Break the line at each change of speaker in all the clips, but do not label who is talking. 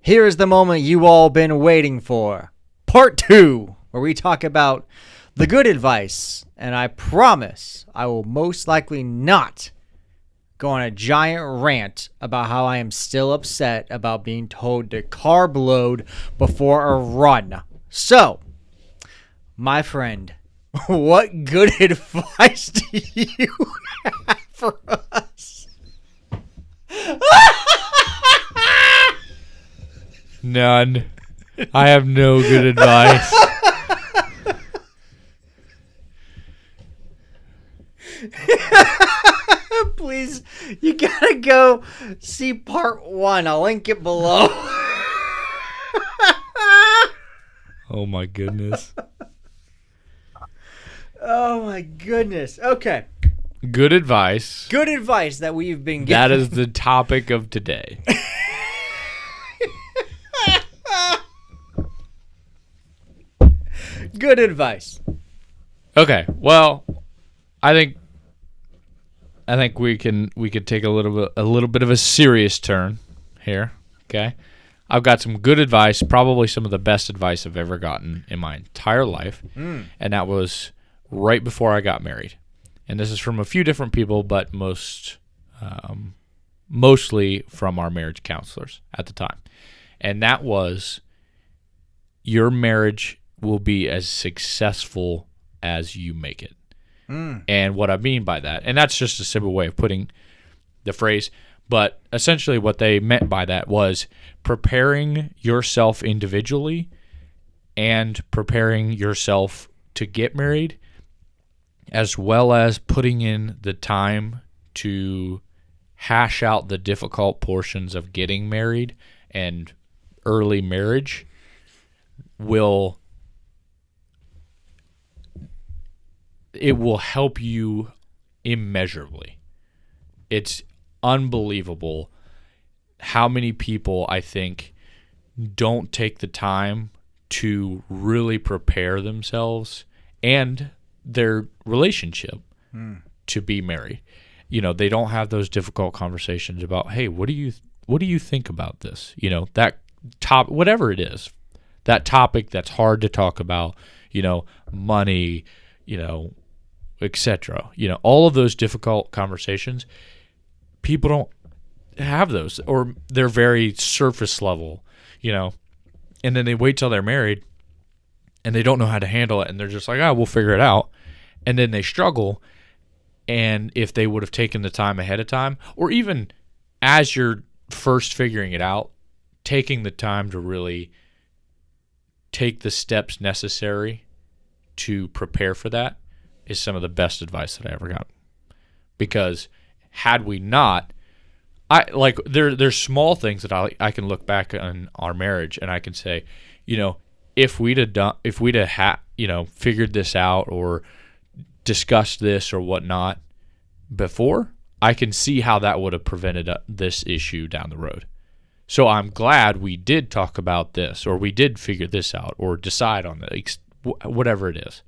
Here is the moment you all been waiting for. Part 2, where we talk about the good advice. And I promise I will most likely not go on a giant rant about how I am still upset about being told to carb load before a run. So, my friend, what good advice do you have for us?
None. I have no good advice.
Please, you gotta go see part 1. I'll link it below.
Oh my goodness.
Oh my goodness. Okay.
Good advice.
Good advice that we've been given.
That is the topic of today.
Good advice.
Okay. Well, I think we could take a little bit of a serious turn here. Okay. I've got some good advice, probably some of the best advice I've ever gotten in my entire life, and that was right before I got married. And this is from a few different people, but mostly from our marriage counselors at the time. And that was, your marriage will be as successful as you make it. And what I mean by that, and that's just a simple way of putting the phrase, but essentially what they meant by that was preparing yourself individually and preparing yourself to get married, as well as putting in the time to hash out the difficult portions of getting married and early marriage will help you immeasurably. It's unbelievable how many people, I think, don't take the time to really prepare themselves and their relationship to be married. You know, they don't have those difficult conversations about, hey, what do you think about this? You know, that whatever it is, that topic that's hard to talk about, you know, money, you know, etc. You know, all of those difficult conversations, people don't have those, or they're very surface level, you know, and then they wait till they're married and they don't know how to handle it, and they're just like, we'll figure it out. And then they struggle. And if they would have taken the time ahead of time, or even as you're first figuring it out, taking the time to really take the steps necessary to prepare for that is some of the best advice that I ever got. Because had we not, there's small things that I can look back on our marriage and I can say, you know, if we'd have figured this out or discussed this or whatnot before, I can see how that would have prevented this issue down the road. So I'm glad we did talk about this, or we did figure this out, or decide on it, whatever it is.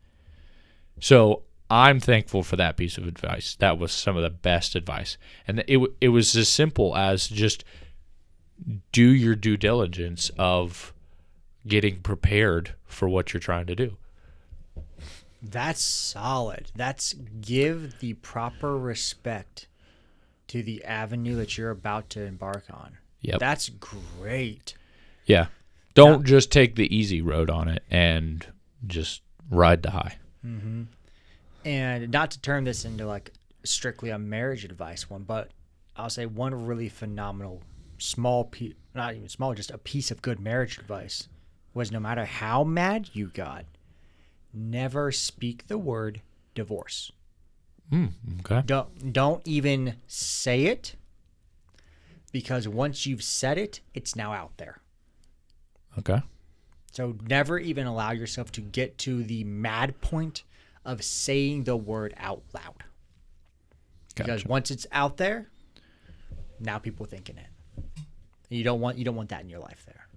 So I'm thankful for that piece of advice. That was some of the best advice. And it was as simple as just do your due diligence of getting prepared for what you're trying to do.
That's solid. That's give the proper respect to the avenue that you're about to embark on.
Yep.
That's great.
Yeah. Don't just take the easy road on it and just ride the high.
Mm-hmm. And not to turn this into like strictly a marriage advice one, but I'll say one really phenomenal small piece, not even small, just a piece of good marriage advice was, no matter how mad you got, never speak the word divorce.
Okay.
Don't even say it, because once you've said it, it's now out there.
Okay.
So never even allow yourself to get to the mad point of saying the word out loud. Because once it's out there, now people are thinking it. You don't want that in your life there.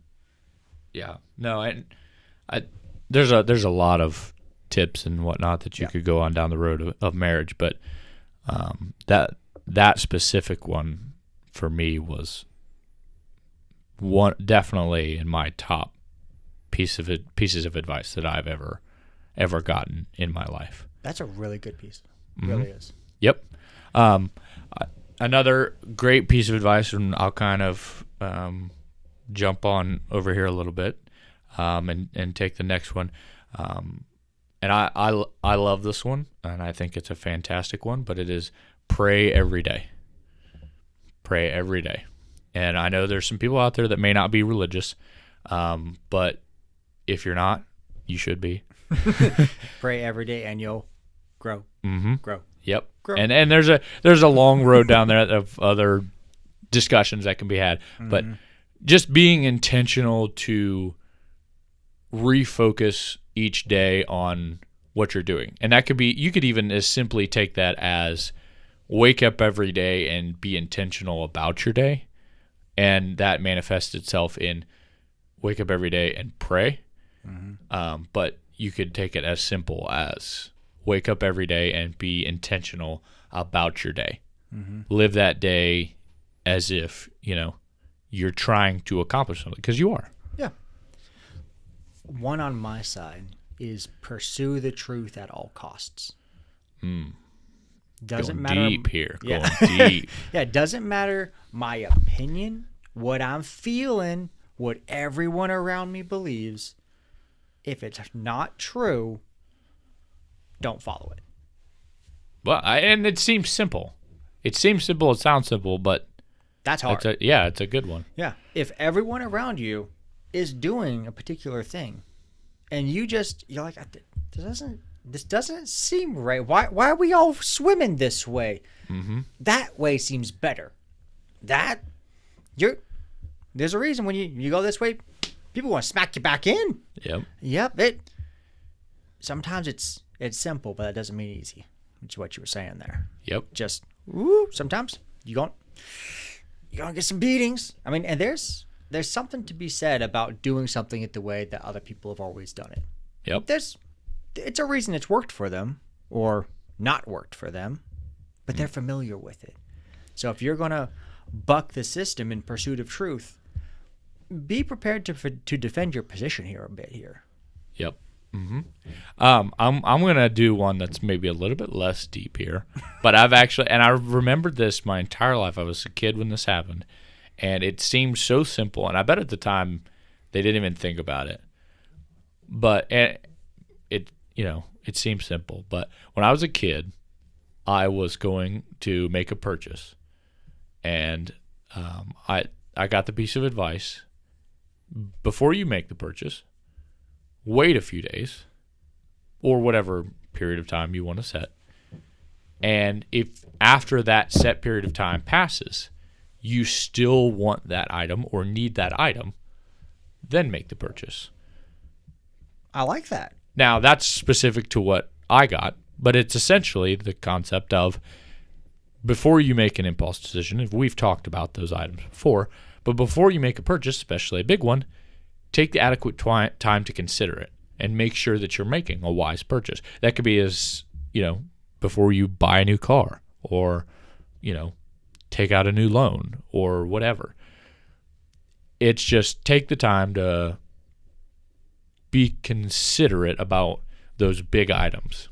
Yeah. No, I there's a lot of tips and whatnot that you could go on down the road of marriage, but that specific one for me was definitely in my top pieces of advice that I've ever gotten in my life.
That's a really good piece. It really is.
Yep. Another great piece of advice, and I'll kind of jump on over here a little bit and take the next one. And I love this one, and I think it's a fantastic one, but it is pray every day. Pray every day. And I know there's some people out there that may not be religious, but if you're not, you should be.
Pray every day and you'll grow. Grow.
Yep.
Grow.
And there's a long road down there of other discussions that can be had, but just being intentional to refocus each day on what you're doing. And that could be, you could even as simply take that as wake up every day and be intentional about your day. And that manifests itself in wake up every day and pray. But you could take it as simple as wake up every day and be intentional about your day. Live that day as if, you're trying to accomplish something, because you are.
Yeah. One on my side is pursue the truth at all costs. Doesn't
Going
matter.
Deep here.
Yeah.
Going deep.
Yeah, it doesn't matter my opinion, what I'm feeling, what everyone around me believes. If it's not true, don't follow it.
Well, and it seems simple. It sounds simple, but
That's hard.
it's a good one.
Yeah. If everyone around you is doing a particular thing and you're like, this doesn't seem right. Why are we all swimming this way? That way seems better. There's a reason when you go this way, people want to smack you back in. Yep. Sometimes it's simple, but that doesn't mean easy, which is what you were saying there.
Yep.
Just sometimes you're gonna get some beatings. I mean, and there's something to be said about doing something the way that other people have always done it.
Yep.
It's a reason it's worked for them or not worked for them, but they're familiar with it. So if you're gonna buck the system in pursuit of truth, be prepared to defend your position here a bit here.
Yep. I'm gonna do one that's maybe a little bit less deep here, but I remembered this my entire life. I was a kid when this happened, and it seemed so simple, and I bet at the time they didn't even think about it. But it seems simple. But when I was a kid, I was going to make a purchase, and I got the piece of advice: before you make the purchase, wait a few days or whatever period of time you want to set. And if after that set period of time passes, you still want that item or need that item, then make the purchase.
I like that.
Now, that's specific to what I got, but it's essentially the concept of before you make an impulse decision, if we've talked about those items before, but before you make a purchase, especially a big one, take the adequate time to consider it and make sure that you're making a wise purchase. That could be as, before you buy a new car or, take out a new loan or whatever. It's just take the time to be considerate about those big items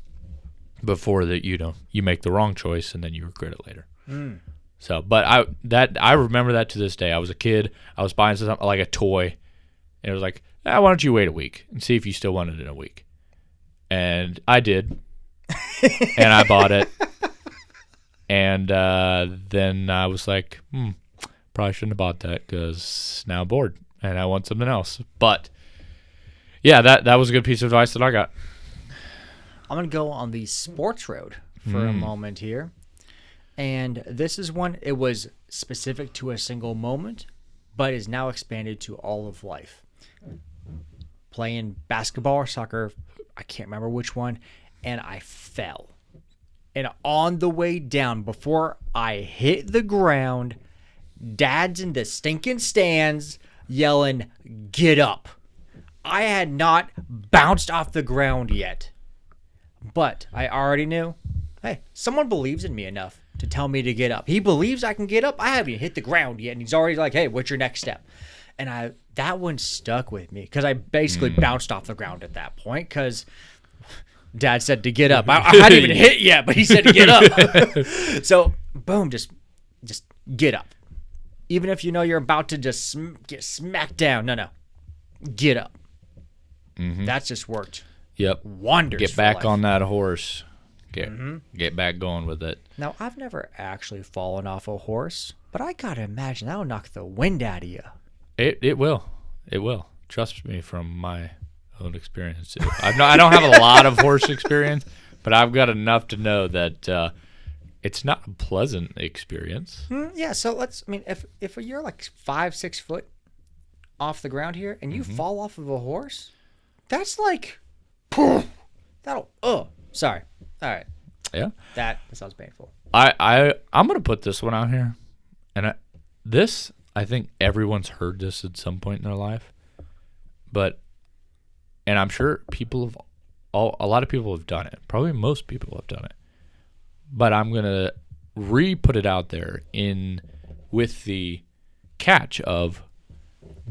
before that you make the wrong choice and then you regret it later. So, but I remember that to this day. I was a kid. I was buying something like a toy. And it was like, why don't you wait a week and see if you still want it in a week? And I did. And I bought it. And then I was like, probably shouldn't have bought that because now I'm bored and I want something else. But, yeah, that was a good piece of advice that I got.
I'm going to go on the sports road for a moment here. And this is one, it was specific to a single moment, but is now expanded to all of life. Playing basketball or soccer, I can't remember which one, and I fell. And on the way down, before I hit the ground, Dad's in the stinking stands yelling, "Get up." I had not bounced off the ground yet, but I already knew, hey, someone believes in me enough to tell me to get up. He believes I can get up. I haven't even hit the ground yet, and he's already like, hey, what's your next step? And that one stuck with me because I basically bounced off the ground at that point because Dad said to get up. I hadn't even hit yet, but he said to get up. So, boom, just get up. Even if you know you're about to just get smacked down. No. Get up.
Mm-hmm.
That's just worked.
Yep.
Wonders.
Get back on that horse. Get back going with it.
Now, I've never actually fallen off a horse, but I gotta imagine that'll knock the wind out of you.
It will. It will. Trust me from my own experience. I don't have a lot of horse experience, but I've got enough to know that it's not a pleasant experience.
Yeah, so if you're like 5-6 foot off the ground here and you fall off of a horse, that's like, sorry. All right.
Yeah.
That sounds painful.
I'm gonna put this one out here, and I think everyone's heard this at some point in their life, and I'm sure a lot of people have done it. Probably most people have done it, but I'm gonna put it out there with the catch of,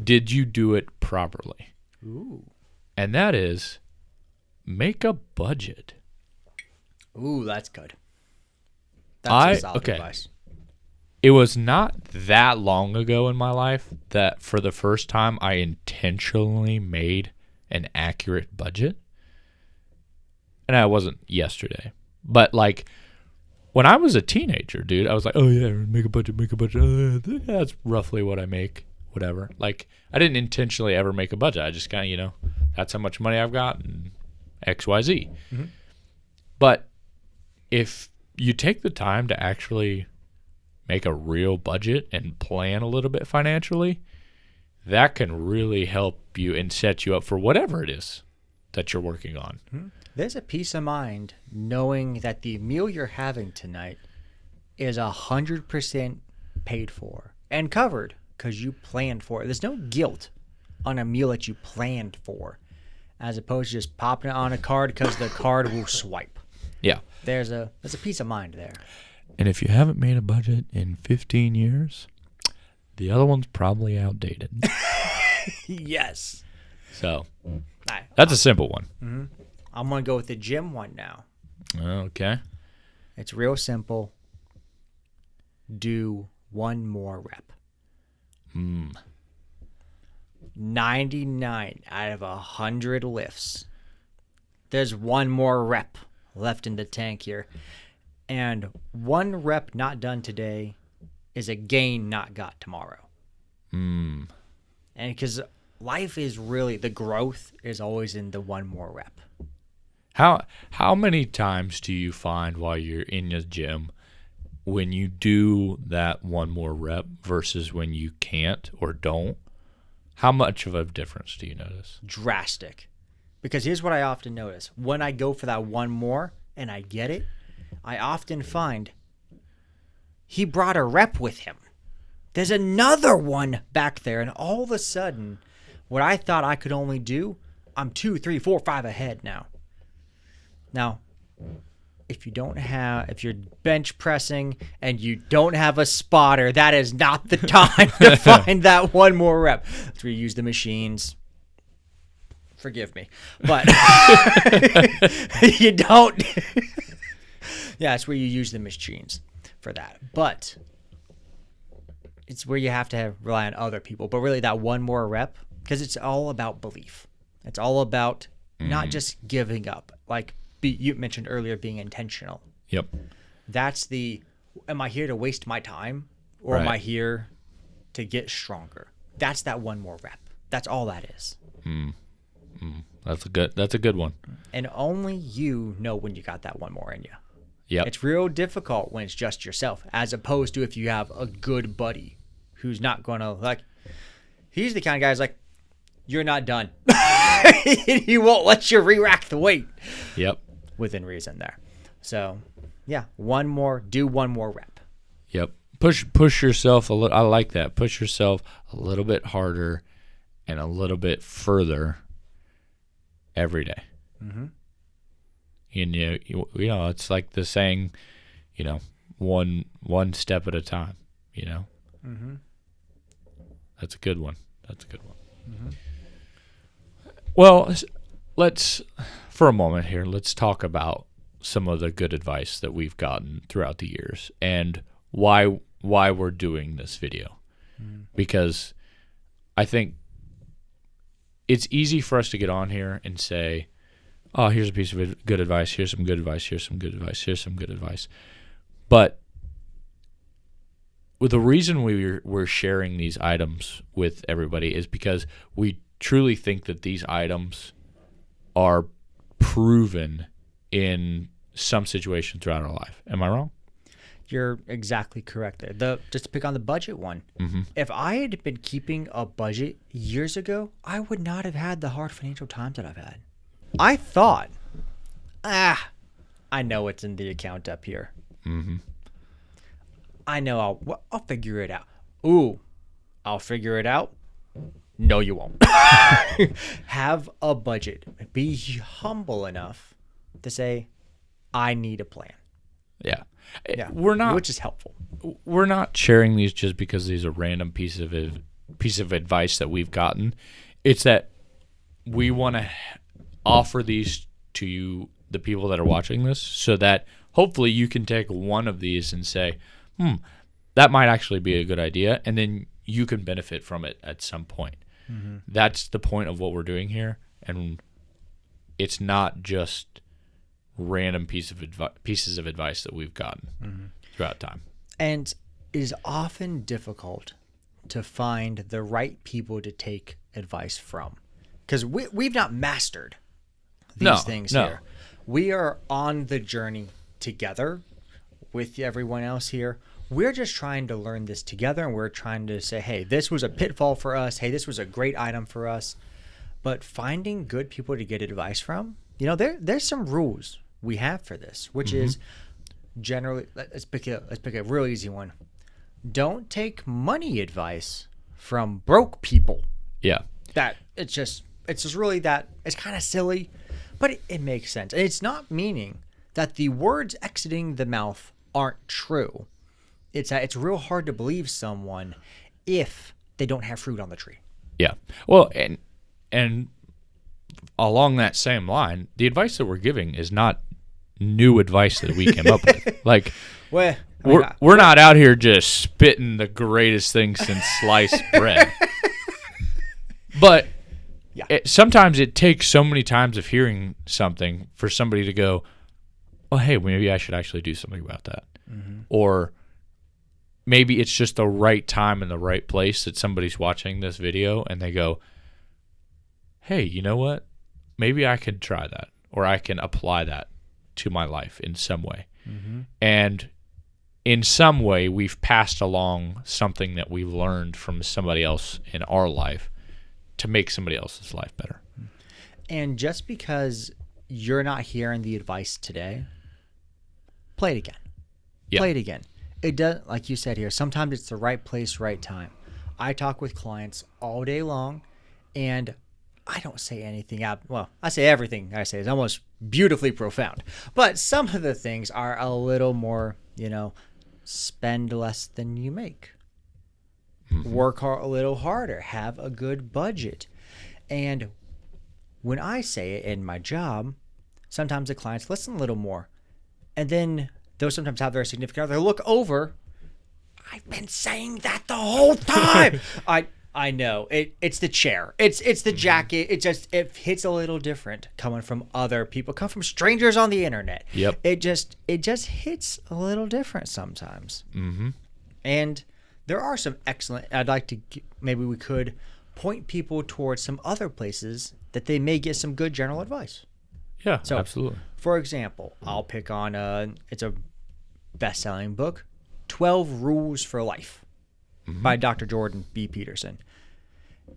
did you do it properly?
Ooh.
And that is, make a budget.
Ooh, that's good. That's a solid advice.
It was not that long ago in my life that for the first time I intentionally made an accurate budget. And I wasn't yesterday. But like when I was a teenager, dude, I was like, oh yeah, make a budget. That's roughly what I make, whatever. Like I didn't intentionally ever make a budget. I just kind of, that's how much money I've got and XYZ. Mm-hmm. But if you take the time to actually make a real budget and plan a little bit financially, that can really help you and set you up for whatever it is that you're working on.
There's a peace of mind knowing that the meal you're having tonight is 100% paid for and covered because you planned for it. There's no guilt on a meal that you planned for, as opposed to just popping it on a card because the card will swipe.
Yeah.
There's a peace of mind there.
And if you haven't made a budget in 15 years, the other one's probably outdated.
Yes.
So that's a simple one.
Mm-hmm. I'm going to go with the gym one now.
Okay.
It's real simple. Do one more rep. 99 out of 100 lifts. There's one more rep left in the tank here. And one rep not done today is a gain not got tomorrow. And because life is really, the growth is always in the one more rep.
How many times do you find while you're in the gym when you do that one more rep versus when you can't or don't? How much of a difference do you notice?
Drastic. Because here's what I often notice. When I go for that one more and I get it, I often find he brought a rep with him. There's another one back there, and all of a sudden, what I thought I could only do, I'm 2, 3, 4, 5 ahead now. Now, if you're bench pressing and you don't have a spotter, that is not the time to find that one more rep. That's where you use the machines. Forgive me, but you don't. Yeah, it's where you use the machines for that. But it's where you have to rely on other people. But really that one more rep, because it's all about belief. It's all about not just giving up. Like you mentioned earlier, being intentional.
Yep.
That's am I here to waste my time or am I here to get stronger? That's that one more rep. That's all that is. That's
a good one.
And only you know when you got that one more in you.
Yep.
It's real difficult when it's just yourself, as opposed to if you have a good buddy who's not going to, he's the kind of guy who's like, you're not done. He won't let you re-rack the weight.
Yep.
Within reason there. So, yeah, do one more rep.
Yep. Push yourself a little. I like that. Push yourself a little bit harder and a little bit further every day. Mm-hmm. And you know, it's like the saying, one step at a time. Mm-hmm. That's a good one. That's a good one. Well, let's, for a moment here, let's talk about some of the good advice that we've gotten throughout the years and why we're doing this video. Because I think it's easy for us to get on here and say, oh, here's a piece of good advice, here's some good advice, here's some good advice, here's some good advice. But the reason we're sharing these items with everybody is because we truly think that these items are proven in some situation throughout our life. Am I wrong?
You're exactly correct there. Just to pick on the budget one, if I had been keeping a budget years ago, I would not have had the hard financial times that I've had. I thought, I know what's in the account up here. I know I'll figure it out. Ooh, I'll figure it out. No, you won't. Have a budget. Be humble enough to say, I need a plan.
Yeah.
We're not, which is helpful.
We're not sharing these just because these are random piece of advice that we've gotten. It's that we want to offer these to you, the people that are watching this, so that hopefully you can take one of these and say, that might actually be a good idea, and then you can benefit from it at some point. That's the point of what we're doing here, and it's not just random pieces of advice that we've gotten throughout time.
And it is often difficult to find the right people to take advice from, because we've not mastered these things here. We are on the journey together with everyone else here. We're just trying to learn this together, and we're trying to say, hey, this was a pitfall for us. Hey, this was a great item for us. But finding good people to get advice from, there's some rules we have for this, which is generally, let's pick a real easy one. Don't take money advice from broke people.
Yeah.
It's just really that, it's kind of silly, but it makes sense. And it's not meaning that the words exiting the mouth aren't true. It's real hard to believe someone if they don't have fruit on the tree.
Yeah. Well, and along that same line, the advice that we're giving is not new advice that we came up with. Like, we're not out here just spitting the greatest thing since sliced bread. But sometimes it takes so many times of hearing something for somebody to go, well, hey, maybe I should actually do something about that. Or maybe it's just the right time and the right place that somebody's watching this video and they go, hey, you know what? Maybe I can try that, or I can apply that to my life in some way. And in some way, we've passed along something that we learned from somebody else in our life to make somebody else's life better.
And just because you're not hearing the advice today, play it again. Play it again. It does, like you said here, sometimes it's the right place, right time. I talk with clients all day long, and I don't say anything out. Well, I say everything I say is almost beautifully profound. But some of the things are a little more, spend less than you make. Work a little harder. Have a good budget. And when I say it in my job, sometimes the clients listen a little more. And then they'll sometimes have their significant other look over. I've been saying that the whole time. I know it's the chair. It's the jacket. It hits a little different coming from other people, come from strangers on the internet.
Yep.
It just hits a little different sometimes. And there are some excellent. I'd like to maybe we could point people towards some other places that they may get some good general advice.
Yeah,
so,
absolutely.
For example, I'll pick on it's a best-selling book, 12 Rules for Life by Dr. Jordan B. Peterson.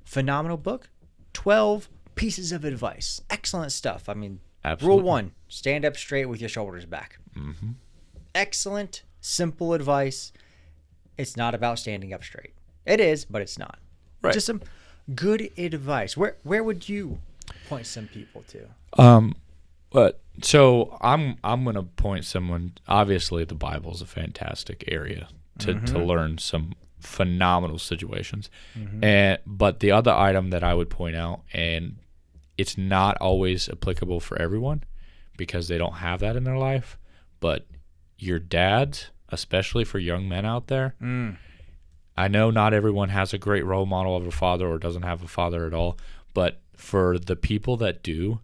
Phenomenal book, 12 pieces of advice. Excellent stuff. I mean,
absolutely.
Rule 1, stand up straight with your shoulders back. Excellent, simple advice. It's not about standing up straight. It is, but it's not.
Right.
Just some good advice. Where would you point some people to?
But so I'm going to point someone. Obviously, the Bible is a fantastic area to learn some phenomenal situations. But the other item that I would point out, and it's not always applicable for everyone because they don't have that in their life, but your dads, especially for young men out there, I know not everyone has a great role model of a father or doesn't have a father at all, but for the people that do,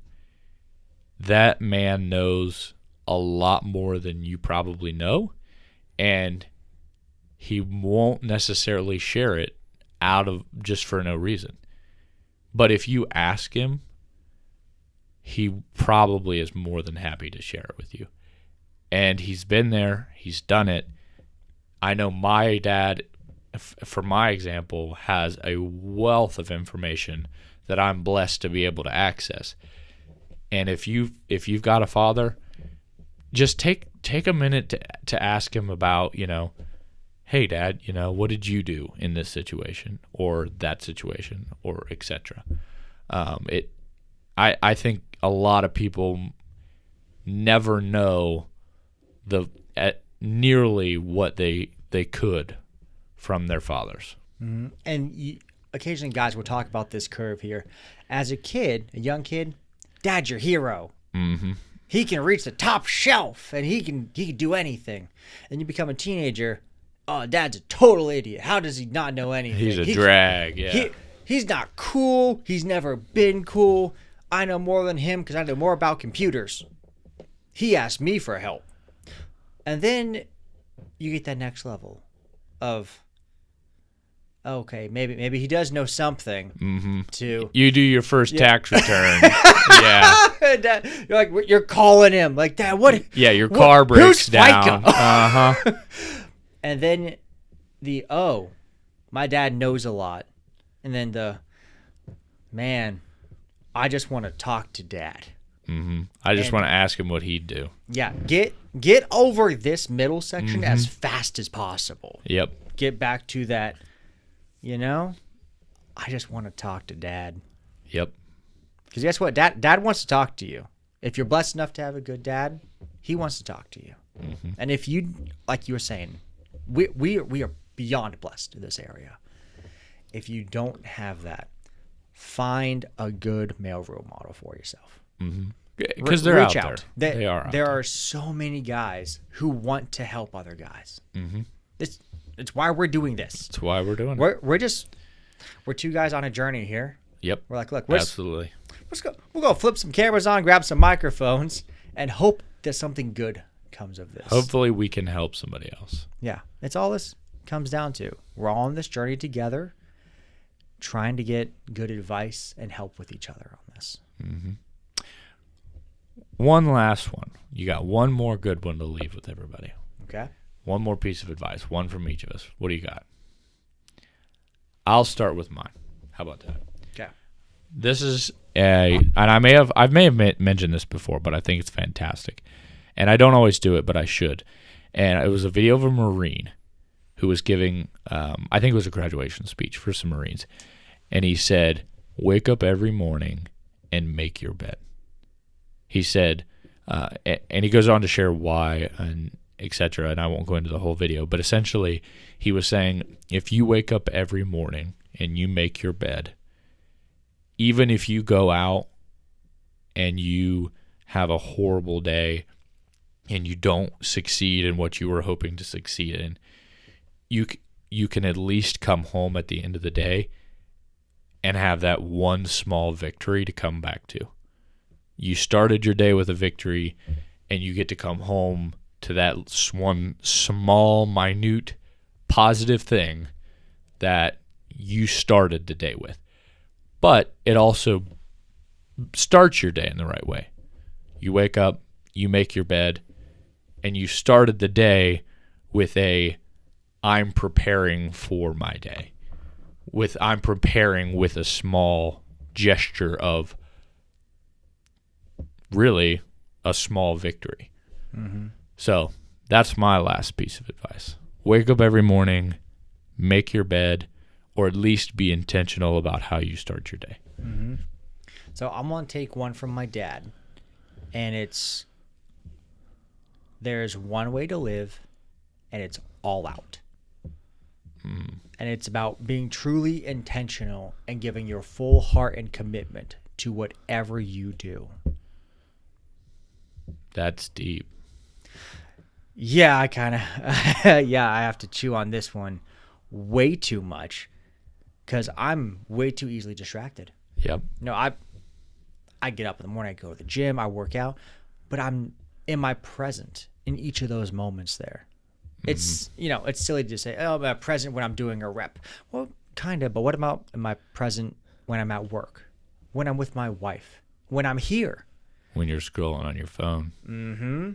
that man knows a lot more than you probably know, and he won't necessarily share it out of just for no reason. But if you ask him, he probably is more than happy to share it with you. And he's been there. He's done it. I know my dad, for my example, has a wealth of information that I'm blessed to be able to access. And if you've got a father, just take a minute to ask him about, hey, Dad, what did you do in this situation or that situation or etc. I think a lot of people never know nearly what they could from their fathers.
And occasionally guys will talk about this curve here. As a kid, a young kid, Dad's your hero. He can reach the top shelf and he can do anything. And you become a teenager, oh, Dad's a total idiot. How does he not know anything?
He's a drag, yeah.
He's not cool. He's never been cool. I know more than him because I know more about computers. He asked me for help. And then you get that next level of, okay, maybe he does know something.
You do your first tax return. Yeah.
You're calling him like, Dad, what?
Yeah, your car breaks down.
And then my dad knows a lot. And then man, I just want to talk to Dad.
I just want to ask him what he'd do.
Yeah, get over this middle section as fast as possible.
Yep.
Get back to that, I just want to talk to Dad.
Yep.
Because guess what? Dad wants to talk to you. If you're blessed enough to have a good dad, he wants to talk to you. And if you, like you were saying, we are beyond blessed in this area. If you don't have that, find a good male role model for yourself.
Because they're out there. They are.
There are so many guys who want to help other guys. It's why we're doing this.
It's why we're doing it.
We're two guys on a journey here.
Yep.
We're like, look,
absolutely.
We'll go flip some cameras on, grab some microphones, and hope that something good comes of this.
Hopefully we can help somebody else.
Yeah. That's all this comes down to. We're all on this journey together, trying to get good advice and help with each other on this.
One last one. You got one more good one to leave with everybody.
Okay. One
more piece of advice, one from each of us. What do you got? I'll start with mine. How about that?
Okay.
This is and I may have mentioned this before, but I think it's fantastic. And I don't always do it, but I should. And it was a video of a Marine who was giving, I think it was a graduation speech for some Marines. And he said, wake up every morning and make your bed. He said, and he goes on to share why and etc. And I won't go into the whole video, but essentially he was saying, if you wake up every morning and you make your bed, even if you go out and you have a horrible day and you don't succeed in what you were hoping to succeed in, you can at least come home at the end of the day and have that one small victory to come back to. You started your day with a victory, and you get to come home to that one small, minute, positive thing that you started the day with. But it also starts your day in the right way. You wake up, you make your bed, and you started the day with I'm preparing for my day. I'm preparing with a small gesture of really a small victory. So that's my last piece of advice. Wake up every morning, make your bed, or at least be intentional about how you start your day.
So I'm going to take one from my dad, and it's, there's one way to live, and it's all out. And it's about being truly intentional and giving your full heart and commitment to whatever you do.
That's deep.
Yeah, I kind of, I have to chew on this one way too much because I'm way too easily distracted.
Yep.
I get up in the morning, I go to the gym, I work out, but I'm in my present in each of those moments there. It's, it's silly to say, oh, I'm present when I'm doing a rep. Well, kind of, but what about am I present when I'm at work, when I'm with my wife, when I'm here?
When you're scrolling on your phone.
Mm-hmm.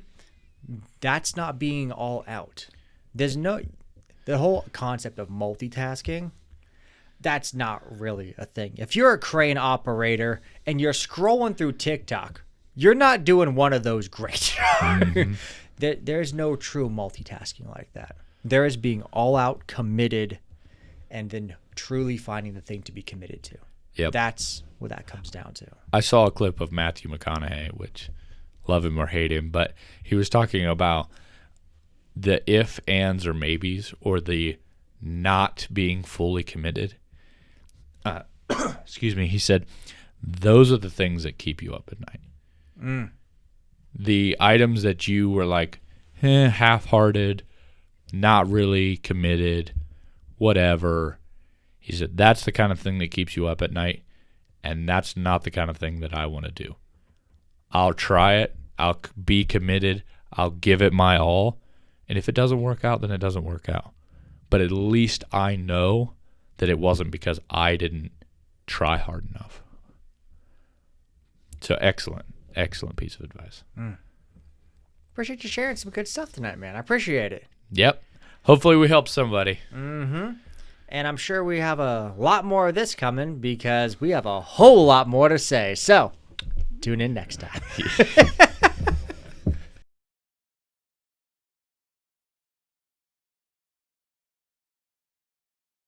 That's not being all out. The whole concept of multitasking, that's not really a thing. If you're a crane operator and you're scrolling through TikTok, you're not doing one of those great. Mm-hmm. There's no true multitasking like that. There is being all out, committed, and then truly finding the thing to be committed to.
Yep.
That's what that comes down to.
I saw a clip of Matthew McConaughey, which love him or hate him, but he was talking about the if, ands, or maybes, or the not being fully committed. Excuse me. He said, those are the things that keep you up at night. Mm. The items that you were like, half-hearted, not really committed, whatever. He said, that's the kind of thing that keeps you up at night, and that's not the kind of thing that I want to do. I'll try it. I'll be committed. I'll give it my all. And if it doesn't work out, then it doesn't work out. But at least I know that it wasn't because I didn't try hard enough. So excellent piece of advice.
Appreciate you sharing some good stuff tonight, man. I appreciate it.
Yep. Hopefully we helped somebody.
Mm-hmm. And I'm sure we have a lot more of this coming because we have a whole lot more to say. So tune in next time.